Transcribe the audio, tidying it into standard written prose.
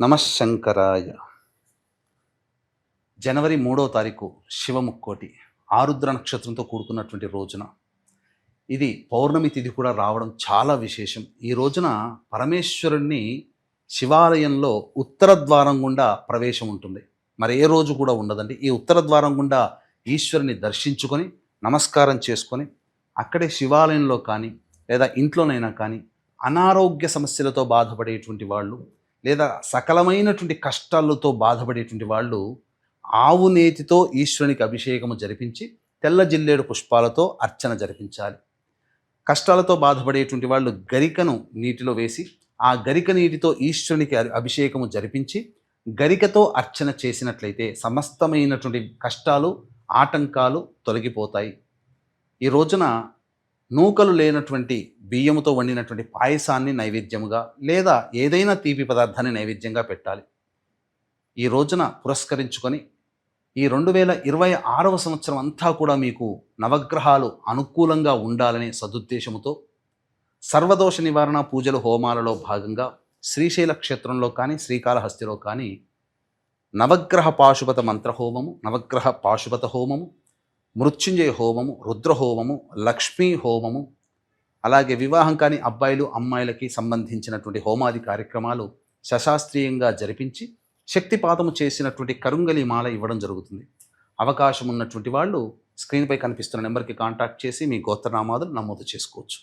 నమశంకరాయ. జనవరి 3వ తారీఖు శివముక్కోటి ఆరుద్ర నక్షత్రంతో కూడుకున్నటువంటి రోజున ఇది పౌర్ణమి తిథి కూడా రావడం చాలా విశేషం. ఈ రోజున పరమేశ్వరుణ్ణి శివాలయంలో ఉత్తర ద్వారం గుండా ప్రవేశం ఉంటుంది. మరి ఏ రోజు కూడా ఉండదండి. ఈ ఉత్తర ద్వారం గుండా ఈశ్వరుని దర్శించుకొని నమస్కారం చేసుకొని అక్కడే శివాలయంలో కానీ లేదా ఇంట్లోనైనా కానీ అనారోగ్య సమస్యలతో బాధపడేటువంటి వాళ్ళు లేదా సకలమైనటువంటి కష్టాలతో బాధపడేటువంటి వాళ్ళు ఆవు నేతితో ఈశ్వరునికి అభిషేకము జరిపించి తెల్ల జిల్లేడు పుష్పాలతో అర్చన జరిపించాలి. కష్టాలతో బాధపడేటువంటి వాళ్ళు గరికను నీటిలో వేసి ఆ గరిక నీటితో ఈశ్వరునికి అభిషేకము జరిపించి గరికతో అర్చన చేసినట్లయితే సమస్తమైనటువంటి కష్టాలు ఆటంకాలు తొలగిపోతాయి. ఈ రోజున నూకలు లేనటువంటి బియ్యముతో వండినటువంటి పాయసాన్ని నైవేద్యముగా లేదా ఏదైనా తీపి పదార్థాన్ని నైవేద్యంగా పెట్టాలి. ఈ రోజున పురస్కరించుకొని ఈ 2026వ సంవత్సరం అంతా కూడా మీకు నవగ్రహాలు అనుకూలంగా ఉండాలనే సదుద్దేశముతో సర్వదోష నివారణ పూజలు హోమాలలో భాగంగా శ్రీశైల క్షేత్రంలో కానీ శ్రీకాళహస్తిలో కానీ నవగ్రహ పాశుపత మంత్రహోమము, నవగ్రహ పాశుపత హోమము, మృత్యుంజయ హోమము, రుద్రహోమము, లక్ష్మీ హోమము, అలాగే వివాహం కాని అబ్బాయిలు అమ్మాయిలకి సంబంధించినటువంటి హోమాది కార్యక్రమాలు శశాస్త్రీయంగా జరిపించి శక్తిపాతము చేసినటువంటి కరుంగలి మాల ఇవ్వడం జరుగుతుంది. అవకాశం ఉన్నటువంటి వాళ్ళు స్క్రీన్పై కనిపిస్తున్న నెంబర్కి కాంటాక్ట్ చేసి మీ గోత్రనామాదులు నమోదు చేసుకోవచ్చు.